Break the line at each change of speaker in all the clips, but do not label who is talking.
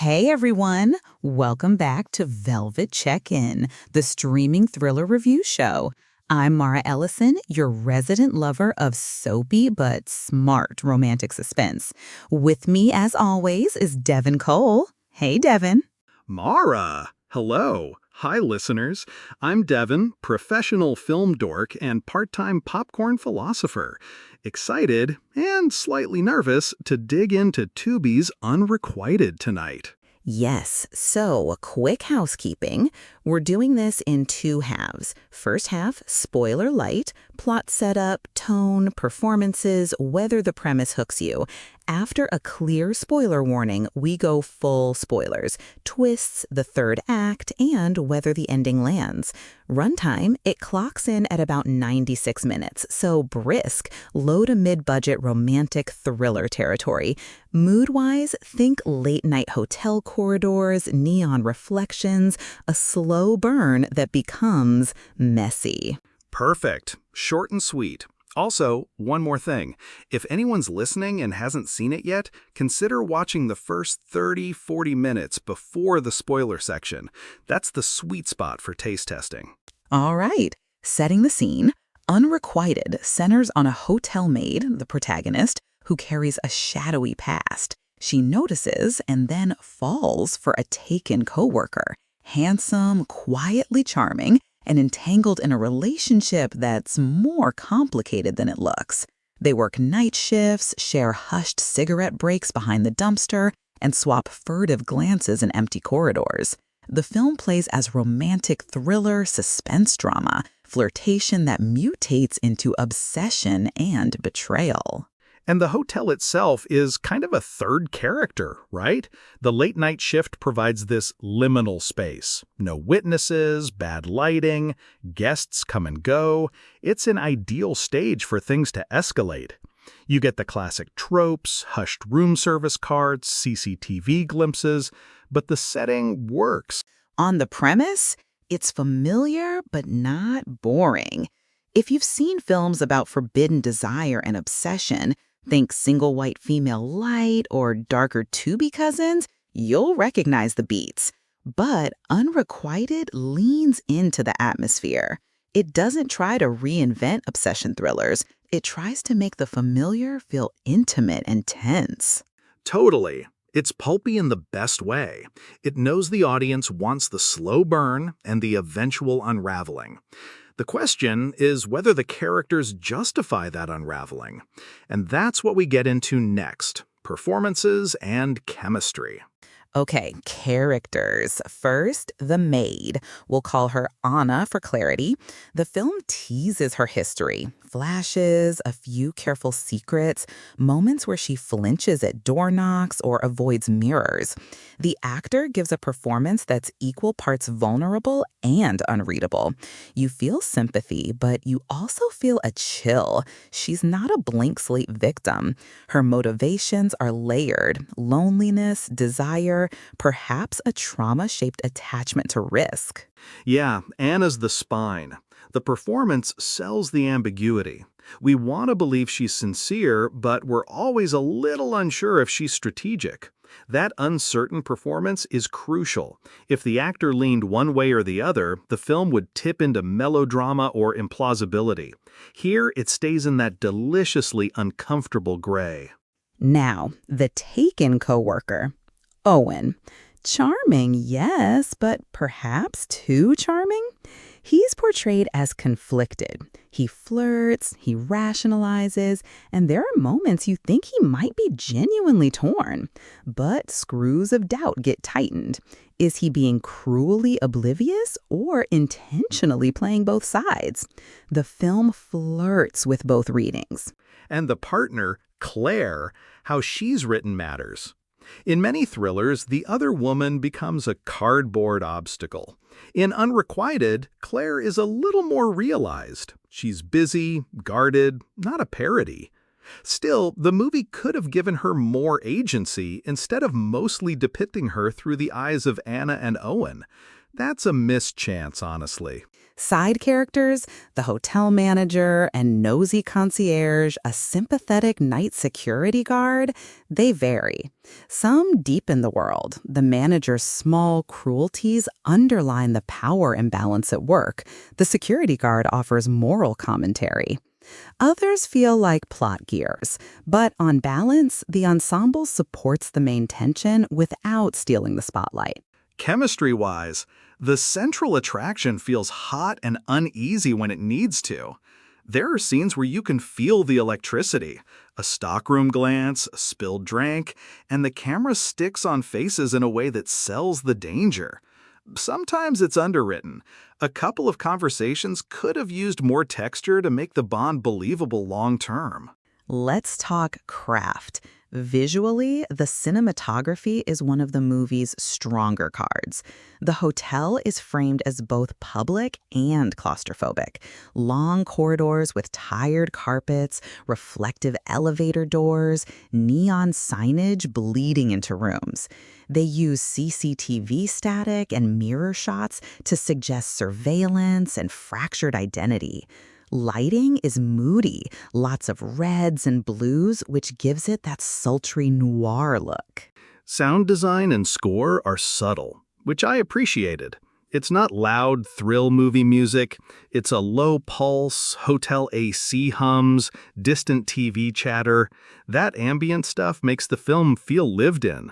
Hey everyone, welcome back to Velvet Check-In, the streaming thriller review show. I'm Mara Ellison, your resident lover of soapy but smart romantic suspense. With me, as always, is Devin Cole. Hey, Devin.
Mara! Hello. Hi, listeners. I'm Devin, professional film dork and part-time popcorn philosopher. Excited and slightly nervous to dig into Tubi's Unrequited tonight.
Yes, so quick housekeeping. We're doing this in two halves. First half, spoiler light, plot setup, tone, performances, whether the premise hooks you. After a clear spoiler warning, we go full spoilers, twists, the third act, and whether the ending lands. Runtime, it clocks in at about 96 minutes, so brisk, low to mid-budget romantic thriller territory. Mood-wise, think late-night hotel corridors, neon reflections, a slow burn that becomes messy.
Perfect. Short and sweet. Also, one more thing. If anyone's listening and hasn't seen it yet, consider watching the first 30-40 minutes before the spoiler section. That's the sweet spot for taste testing.
All right, setting the scene, Unrequited centers on a hotel maid, the protagonist, who carries a shadowy past. She notices and then falls for a taken coworker, handsome, quietly charming, and entangled in a relationship that's more complicated than it looks. They work night shifts, share hushed cigarette breaks behind the dumpster, and swap furtive glances in empty corridors. The film plays as romantic thriller, suspense drama, flirtation that mutates into obsession and betrayal.
And the hotel itself is kind of a third character, right? The late-night shift provides this liminal space. No witnesses, bad lighting, guests come and go. It's an ideal stage for things to escalate. You get the classic tropes, hushed room service cards, CCTV glimpses, but the setting works.
On the premise, it's familiar but not boring. If you've seen films about forbidden desire and obsession, think Single White Female Light or darker Tubi Cousins, you'll recognize the beats. But Unrequited leans into the atmosphere. It doesn't try to reinvent obsession thrillers. It tries to make the familiar feel intimate and tense.
Totally. It's pulpy in the best way. It knows the audience wants the slow burn and the eventual unraveling. The question is whether the characters justify that unraveling. And that's what we get into next, performances and chemistry.
Okay, characters. First, the maid. We'll call her Anna for clarity. The film teases her history. Flashes, a few careful secrets, moments where she flinches at door knocks or avoids mirrors. The actor gives a performance that's equal parts vulnerable and unreadable. You feel sympathy, but you also feel a chill. She's not a blank slate victim. Her motivations are layered: loneliness, desire, perhaps a trauma-shaped attachment to risk.
Yeah, Anna's the spine. The performance sells the ambiguity. We want to believe she's sincere, but we're always a little unsure if she's strategic. That uncertain performance is crucial. If the actor leaned one way or the other, the film would tip into melodrama or implausibility. Here, it stays in that deliciously uncomfortable gray.
Now, the taken coworker, Owen. Charming, yes, but perhaps too charming? He's portrayed as conflicted. He flirts, he rationalizes, and there are moments you think he might be genuinely torn. But screws of doubt get tightened. Is he being cruelly oblivious or intentionally playing both sides? The film flirts with both readings.
And the partner, Claire, how she's written matters. In many thrillers, the other woman becomes a cardboard obstacle. In Unrequited, Claire is a little more realized. She's busy, guarded, not a parody. Still, the movie could have given her more agency instead of mostly depicting her through the eyes of Anna and Owen. That's a mischance, honestly.
Side characters, the hotel manager, and nosy concierge, a sympathetic night security guard, they vary. Some deepen the world. The manager's small cruelties underline the power imbalance at work. The security guard offers moral commentary. Others feel like plot gears, but on balance, the ensemble supports the main tension without stealing the spotlight.
Chemistry-wise, the central attraction feels hot and uneasy when it needs to. There are scenes where you can feel the electricity, a stockroom glance, a spilled drink, and the camera sticks on faces in a way that sells the danger. Sometimes it's underwritten. A couple of conversations could have used more texture to make the bond believable long-term.
Let's talk craft. Visually, the cinematography is one of the movie's stronger cards. The hotel is framed as both public and claustrophobic. Long corridors with tired carpets, reflective elevator doors, neon signage bleeding into rooms. They use CCTV static and mirror shots to suggest surveillance and fractured identity. Lighting is moody, lots of reds and blues, which gives it that sultry noir look.
Sound design and score are subtle, which I appreciated. It's not loud thrill movie music. It's a low pulse, hotel AC hums, distant TV chatter. That ambient stuff makes the film feel lived in.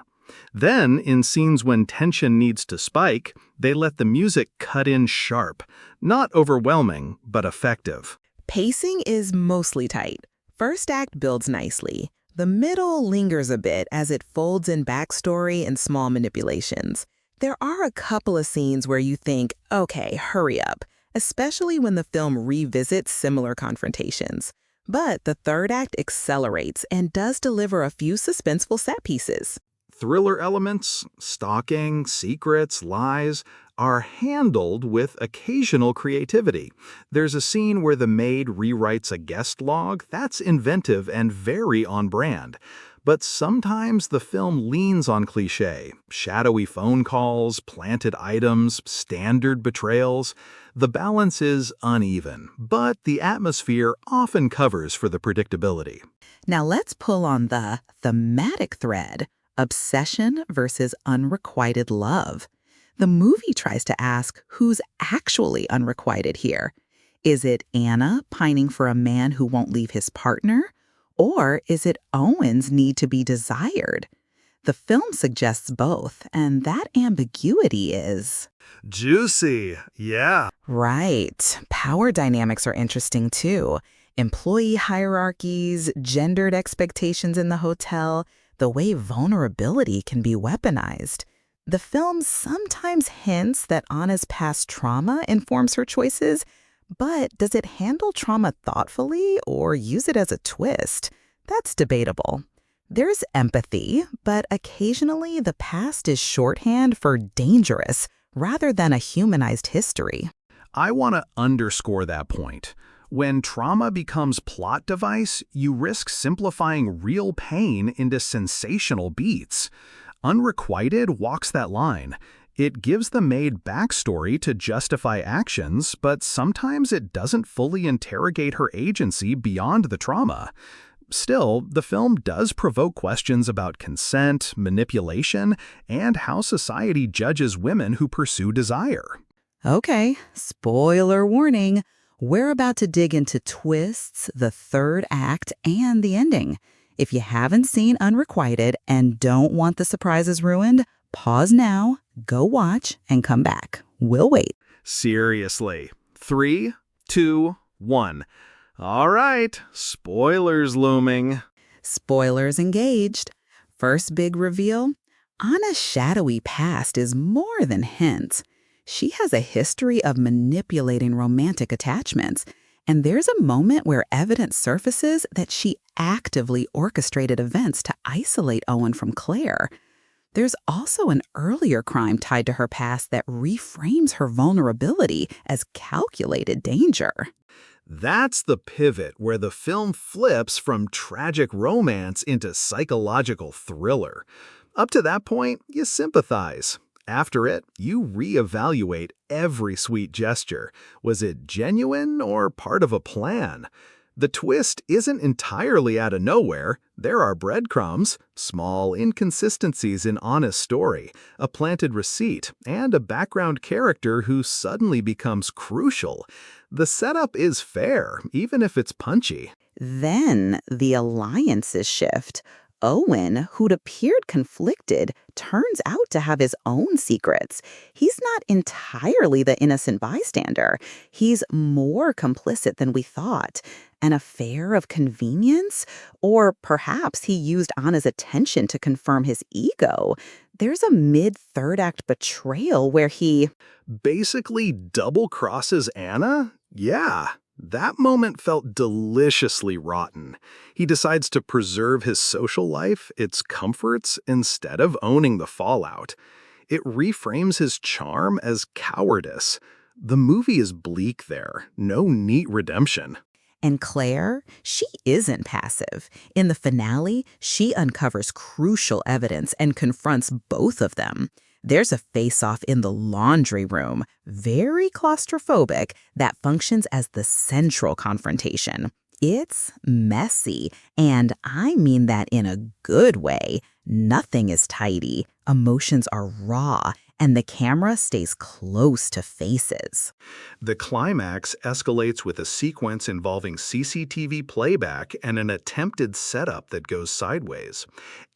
Then, in scenes when tension needs to spike, they let the music cut in sharp. Not overwhelming, but effective.
Pacing is mostly tight. First act builds nicely. The middle lingers a bit as it folds in backstory and small manipulations. There are a couple of scenes where you think, okay, hurry up, especially when the film revisits similar confrontations. But the third act accelerates and does deliver a few suspenseful set pieces.
Thriller elements, stalking, secrets, lies, are handled with occasional creativity. There's a scene where the maid rewrites a guest log that's inventive and very on brand. But sometimes the film leans on cliché, shadowy phone calls, planted items, standard betrayals. The balance is uneven, but the atmosphere often covers for the predictability.
Now let's pull on the thematic thread. Obsession versus unrequited love. The movie tries to ask who's actually unrequited here. Is it Anna pining for a man who won't leave his partner? Or is it Owen's need to be desired? The film suggests both, and that ambiguity is...
Juicy, yeah.
Right. Power dynamics are interesting too. Employee hierarchies, gendered expectations in the hotel, the way vulnerability can be weaponized. The film sometimes hints that Anna's past trauma informs her choices, but does it handle trauma thoughtfully or use it as a twist? That's debatable. There's empathy, but occasionally the past is shorthand for dangerous rather than a humanized history.
I want to underscore that point. When trauma becomes plot device, you risk simplifying real pain into sensational beats. Unrequited walks that line. It gives the maid backstory to justify actions, but sometimes it doesn't fully interrogate her agency beyond the trauma. Still, the film does provoke questions about consent, manipulation, and how society judges women who pursue desire.
Okay, spoiler warning. We're about to dig into twists, the third act, and the ending. If you haven't seen Unrequited and don't want the surprises ruined, pause now, go watch, and come back. We'll wait.
Seriously. 3, 2, 1. All right, spoilers looming.
Spoilers engaged. First big reveal, Anna's shadowy past is more than hints. She has a history of manipulating romantic attachments, and there's a moment where evidence surfaces that she actively orchestrated events to isolate Owen from Claire. There's also an earlier crime tied to her past that reframes her vulnerability as calculated danger.
That's the pivot where the film flips from tragic romance into psychological thriller. Up to that point, you sympathize. After it, you reevaluate every sweet gesture. Was it genuine or part of a plan? The twist isn't entirely out of nowhere. There are breadcrumbs, small inconsistencies in Anna's story, a planted receipt, and a background character who suddenly becomes crucial. The setup is fair, even if it's punchy.
Then the alliances shift. Owen, who'd appeared conflicted, turns out to have his own secrets. He's not entirely the innocent bystander. He's more complicit than we thought. An affair of convenience? Or perhaps he used Anna's attention to confirm his ego. There's a mid-third act betrayal where he...
Basically double crosses Anna? Yeah. That moment felt deliciously rotten. He decides to preserve his social life, its comforts, instead of owning the fallout. It reframes his charm as cowardice. The movie is bleak there. No neat redemption.
And Claire, she isn't passive. In the finale, she uncovers crucial evidence and confronts both of them. There's a face-off in the laundry room, very claustrophobic, that functions as the central confrontation. It's messy, and I mean that in a good way. Nothing is tidy, emotions are raw, and the camera stays close to faces.
The climax escalates with a sequence involving CCTV playback and an attempted setup that goes sideways.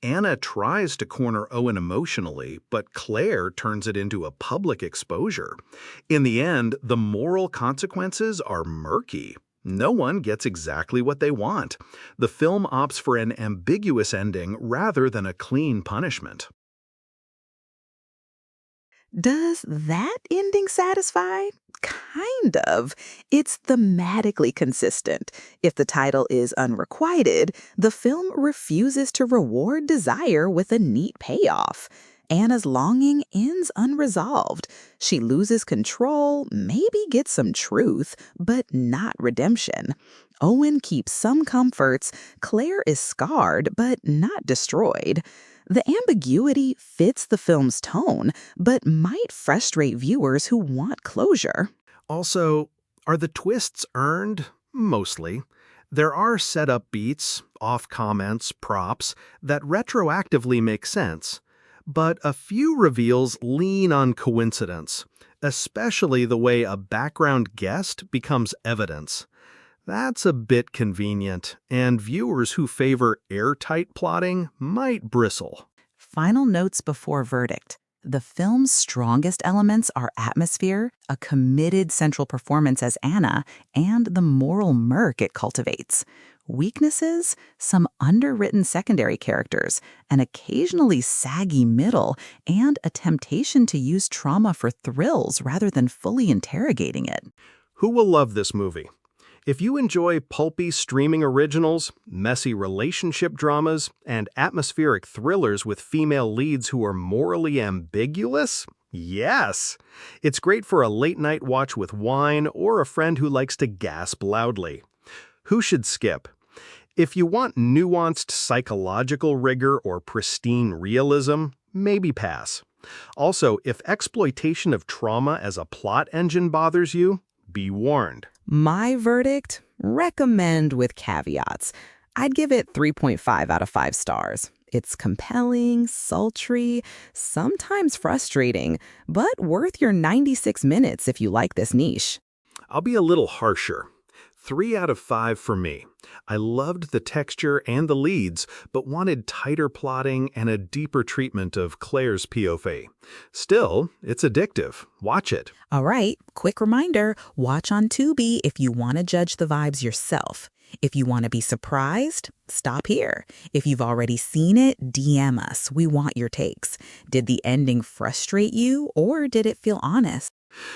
Anna tries to corner Owen emotionally, but Claire turns it into a public exposure. In the end, the moral consequences are murky. No one gets exactly what they want. The film opts for an ambiguous ending rather than a clean punishment.
Does that ending satisfy? Kind of. It's thematically consistent. If the title is Unrequited, the film refuses to reward desire with a neat payoff. Anna's longing ends unresolved. She loses control, maybe gets some truth, but not redemption. Owen keeps some comforts. Claire is scarred, but not destroyed. The ambiguity fits the film's tone, but might frustrate viewers who want closure.
Also, are the twists earned? Mostly. There are setup beats, off comments, props that retroactively make sense. But a few reveals lean on coincidence, especially the way a background guest becomes evidence. That's a bit convenient, and viewers who favor airtight plotting might bristle.
Final notes before verdict. The film's strongest elements are atmosphere, a committed central performance as Anna, and the moral murk it cultivates. Weaknesses? Some underwritten secondary characters, an occasionally saggy middle, and a temptation to use trauma for thrills rather than fully interrogating it.
Who will love this movie? If you enjoy pulpy streaming originals, messy relationship dramas, and atmospheric thrillers with female leads who are morally ambiguous, yes! It's great for a late-night watch with wine or a friend who likes to gasp loudly. Who should skip? If you want nuanced psychological rigor or pristine realism, maybe pass. Also, if exploitation of trauma as a plot engine bothers you, be warned.
My verdict? Recommend with caveats. I'd give it 3.5 out of 5 stars. It's compelling, sultry, sometimes frustrating, but worth your 96 minutes if you like this niche.
I'll be a little harsher. 3 out of 5 for me. I loved the texture and the leads, but wanted tighter plotting and a deeper treatment of Claire's POV. Still, it's addictive. Watch it.
All right, quick reminder, watch on Tubi if you want to judge the vibes yourself. If you want to be surprised, stop here. If you've already seen it, DM us. We want your takes. Did the ending frustrate you, or did it feel honest?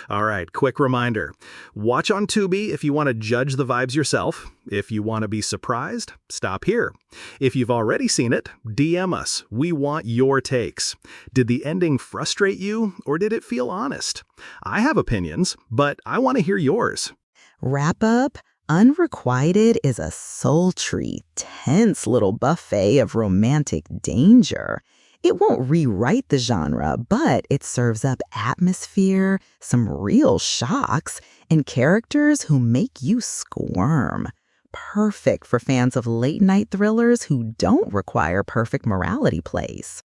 All right, quick reminder. Watch on Tubi if you want to judge the vibes yourself. If you want to be surprised, stop here. If you've already seen it, DM us. We want your takes. Did the ending frustrate you, or did it feel honest? I have opinions, but I want to hear yours.
Wrap up. Unrequited is a sultry, tense little buffet of romantic danger.
It won't rewrite the genre, but it serves up atmosphere, some real shocks, and characters who make you squirm. Perfect for fans of late-night thrillers who don't require perfect morality plays.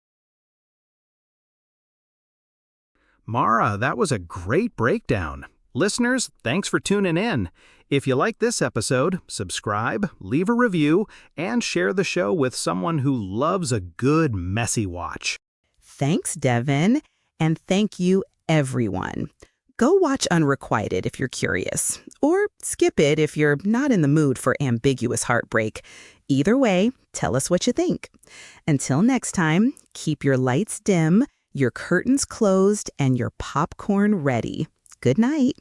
Mara, that was a great breakdown. Listeners, thanks for tuning in. If you like this episode, subscribe, leave a review, and share the show with someone who loves a good messy watch.
Thanks, Devin. And thank you, everyone. Go watch Unrequited if you're curious, or skip it if you're not in the mood for ambiguous heartbreak. Either way, tell us what you think. Until next time, keep your lights dim, your curtains closed, and your popcorn ready. Good night.